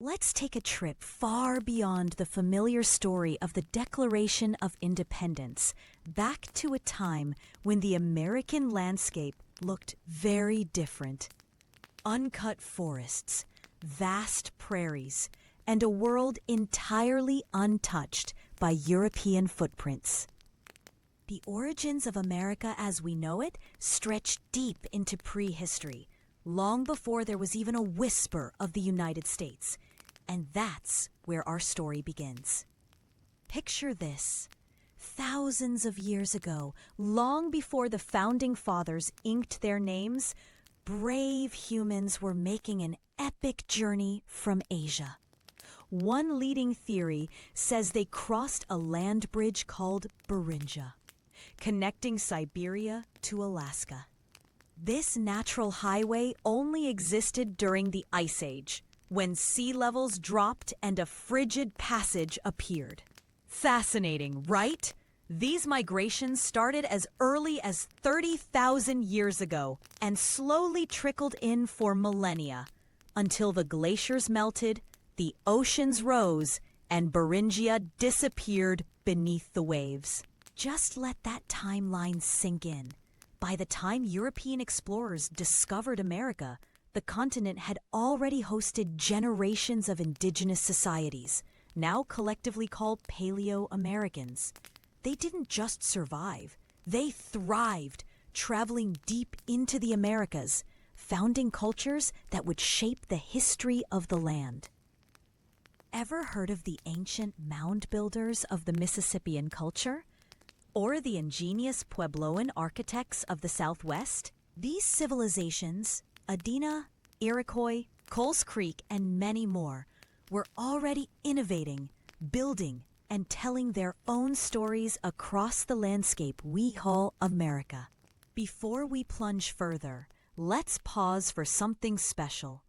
Let's take a trip far beyond the familiar story of the Declaration of Independence, back to a time when the American landscape looked very different. Uncut forests, vast prairies, and a world entirely untouched by European footprints. The origins of America as we know it stretch deep into prehistory, long before there was even a whisper of the United States. And that's where our story begins. Picture this. Thousands of years ago, long before the founding fathers inked their names, brave humans were making an epic journey from Asia. One leading theory says they crossed a land bridge called Beringia, connecting Siberia to Alaska. This natural highway only existed during the Ice Age, when sea levels dropped and a frigid passage appeared. Fascinating, right? These migrations started as early as 30,000 years ago and slowly trickled in for millennia, until the glaciers melted, the oceans rose, and Beringia disappeared beneath the waves. Just let that timeline sink in. By the time European explorers discovered America, the continent had already hosted generations of indigenous societies, now collectively called Paleo-Americans. They didn't just survive, they thrived, traveling deep into the Americas, founding cultures that would shape the history of the land. Ever heard of the ancient mound builders of the Mississippian culture? Or the ingenious Puebloan architects of the Southwest? These civilizations, Adena, Iroquois, Coles Creek, and many more, were already innovating, building, and telling their own stories across the landscape we call America. Before we plunge further, let's pause for something special.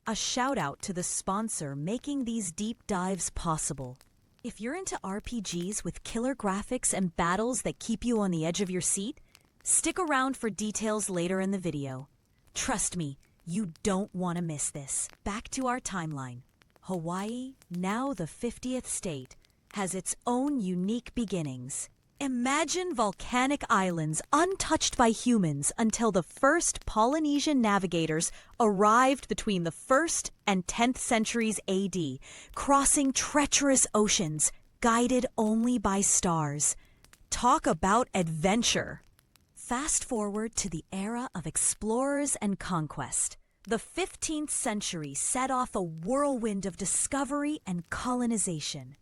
A shout out to the sponsor making these deep dives possible. If you're into RPGs with killer graphics and battles that keep you on the edge of your seat, stick around for details later in the video. Trust me, you don't want to miss this. Back to our timeline. Hawaii, now the 50th state, has its own unique beginnings. Imagine volcanic islands untouched by humans until the first Polynesian navigators arrived between the 1st and 10th centuries AD, crossing treacherous oceans, guided only by stars. Talk about adventure! Fast forward to the era of explorers and conquest. The 15th century set off a whirlwind of discovery and colonization.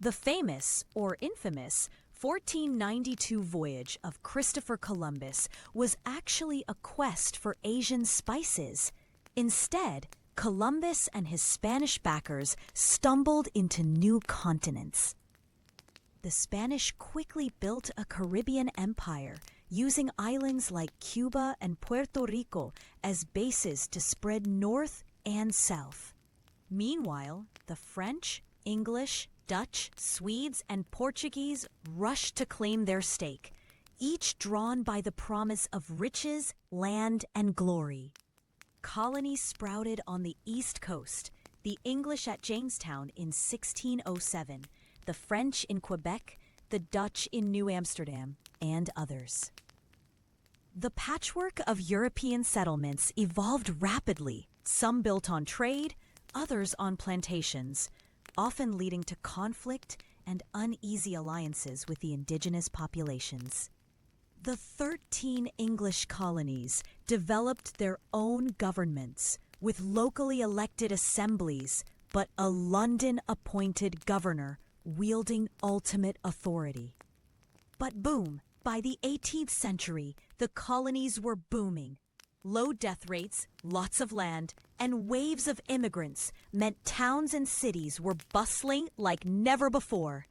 The famous, or infamous, 1492 voyage of Christopher Columbus was actually a quest for Asian spices. Instead, Columbus and his Spanish backers stumbled into new continents. The Spanish quickly built a Caribbean empire, using islands like Cuba and Puerto Rico as bases to spread north and south. Meanwhile, the French, English, Dutch, Swedes, and Portuguese rushed to claim their stake, each drawn by the promise of riches, land, and glory. Colonies sprouted on the East Coast, the English at Jamestown in 1607, the French in Quebec, the Dutch in New Amsterdam, and others. The patchwork of European settlements evolved rapidly, some built on trade, others on plantations, often leading to conflict and uneasy alliances with the indigenous populations. The 13 English colonies developed their own governments, with locally elected assemblies, but a London-appointed governor wielding ultimate authority. But boom, by the 18th century, the colonies were booming. Low death rates, lots of land, and waves of immigrants meant towns and cities were bustling like never before.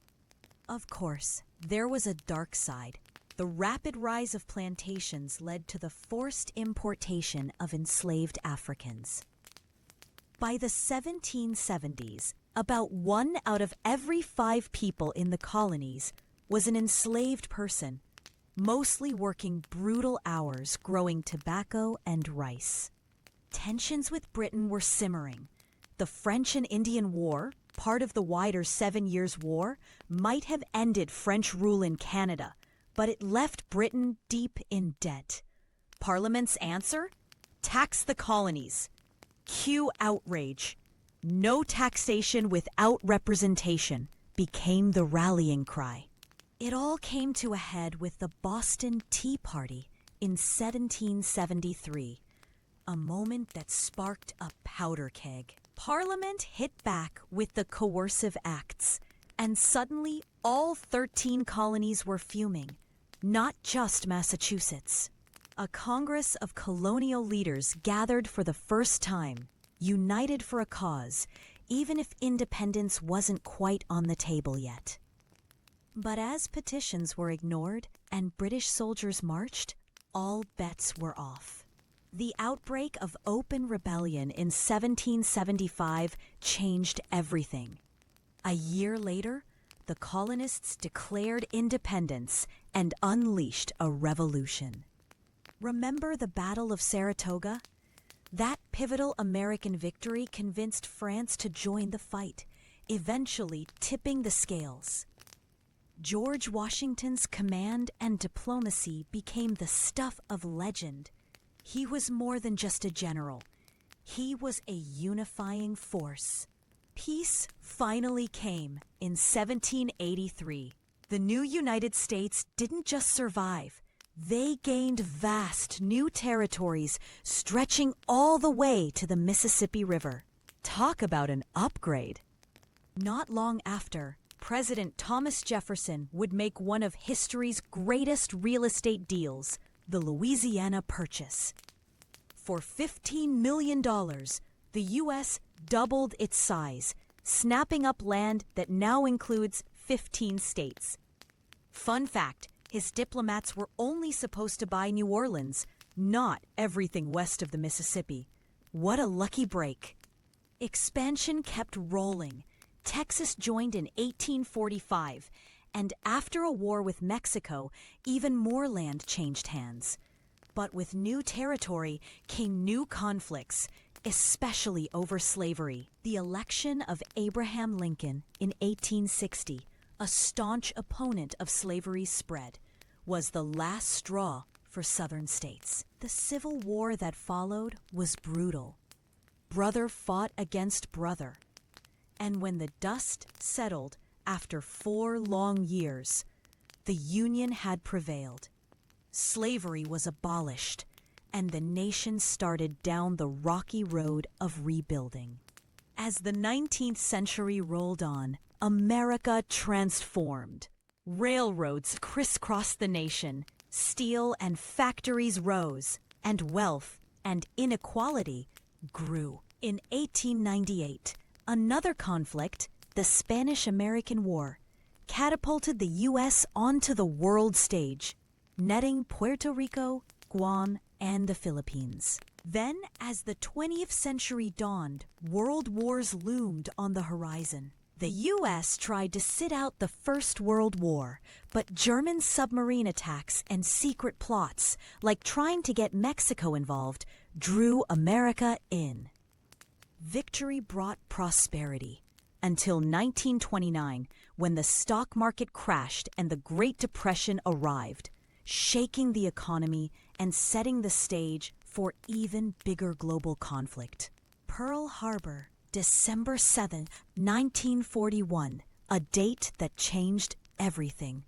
Of course, there was a dark side. The rapid rise of plantations led to the forced importation of enslaved Africans. By the 1770s, about 1 out of every 5 people in the colonies was an enslaved person, mostly working brutal hours growing tobacco and rice. Tensions with Britain were simmering. The French and Indian War, part of the wider 7 Years' War, might have ended French rule in Canada, but it left Britain deep in debt. Parliament's answer? Tax the colonies. Cue outrage. No taxation without representation became the rallying cry. It all came to a head with the Boston Tea Party in 1773, a moment that sparked a powder keg. Parliament hit back with the coercive acts, and suddenly all 13 colonies were fuming, not just Massachusetts. A Congress of colonial leaders gathered for the first time, united for a cause, even if independence wasn't quite on the table yet. But as petitions were ignored and British soldiers marched, all bets were off. The outbreak of open rebellion in 1775 changed everything. A year later, the colonists declared independence and unleashed a revolution. Remember the Battle of Saratoga? That pivotal American victory convinced France to join the fight, eventually tipping the scales. George Washington's command and diplomacy became the stuff of legend. He was more than just a general. He was a unifying force. Peace finally came in 1783. The new United States didn't just survive. They gained vast new territories stretching all the way to the Mississippi River. Talk about an upgrade. Not long after, President Thomas Jefferson would make one of history's greatest real estate deals, the Louisiana Purchase. For $15 million, the U.S. doubled its size, snapping up land that now includes 15 states. Fun fact, his diplomats were only supposed to buy New Orleans, not everything west of the Mississippi. What a lucky break. Expansion kept rolling. Texas joined in 1845, and after a war with Mexico, even more land changed hands. But with new territory came new conflicts, especially over slavery. The election of Abraham Lincoln in 1860, a staunch opponent of slavery's spread, was the last straw for Southern states. The Civil War that followed was brutal. Brother fought against brother. And when the dust settled after 4 long years, the Union had prevailed. Slavery was abolished, and the nation started down the rocky road of rebuilding. As the 19th century rolled on, America transformed. Railroads crisscrossed the nation, steel and factories rose, and wealth and inequality grew. In 1898, another conflict, the Spanish-American War, catapulted the U.S. onto the world stage, netting Puerto Rico, Guam, and the Philippines. Then, as the 20th century dawned, world wars loomed on the horizon. The U.S. tried to sit out the First World War, but German submarine attacks and secret plots, like trying to get Mexico involved, drew America in. Victory brought prosperity, until 1929, when the stock market crashed and the Great Depression arrived, shaking the economy and setting the stage for even bigger global conflict. Pearl Harbor, December 7, 1941, a date that changed everything.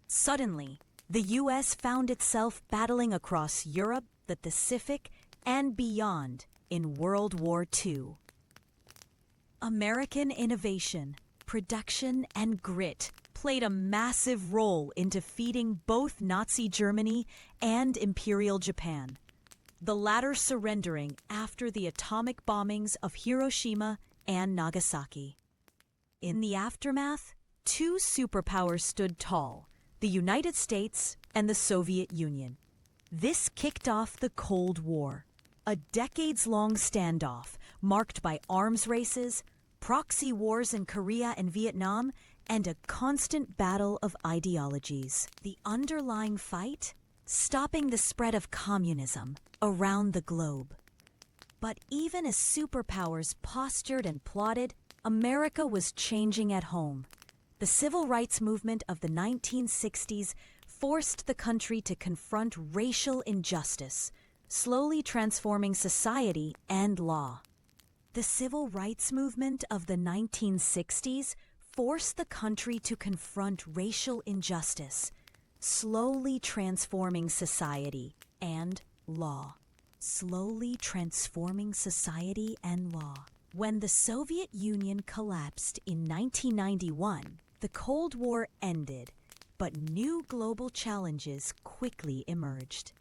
Suddenly, the U.S. found itself battling across Europe, the Pacific, and beyond in World War II. American innovation, production, and grit played a massive role in defeating both Nazi Germany and Imperial Japan, the latter surrendering after the atomic bombings of Hiroshima and Nagasaki. In the aftermath, 2 superpowers stood tall, the United States and the Soviet Union. This kicked off the Cold War, a decades-long standoff marked by arms races, proxy wars in Korea and Vietnam, and a constant battle of ideologies. The underlying fight? Stopping the spread of communism around the globe. But even as superpowers postured and plotted, America was changing at home. The civil rights movement of the 1960s forced the country to confront racial injustice, slowly transforming society and law. The civil rights movement of the 1960s forced the country to confront racial injustice, slowly transforming society and law. Slowly transforming society and law. When the Soviet Union collapsed in 1991, the Cold War ended, but new global challenges quickly emerged.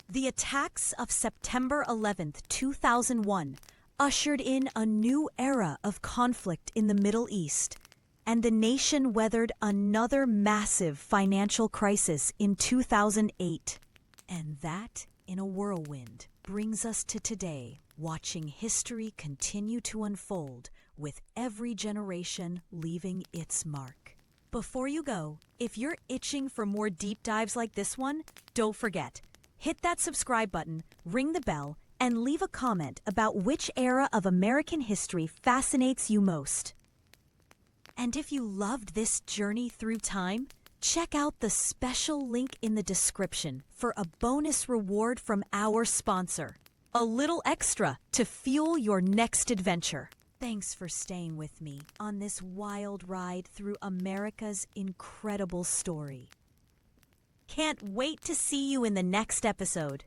The attacks of September 11, 2001, ushered in a new era of conflict in the Middle East, and the nation weathered another massive financial crisis in 2008. And that, in a whirlwind, brings us to today, watching history continue to unfold with every generation leaving its mark. Before you go, if you're itching for more deep dives like this one, don't forget, hit that subscribe button, ring the bell, and leave a comment about which era of American history fascinates you most. And if you loved this journey through time, check out the special link in the description for a bonus reward from our sponsor. A little extra to fuel your next adventure. Thanks for staying with me on this wild ride through America's incredible story. Can't wait to see you in the next episode.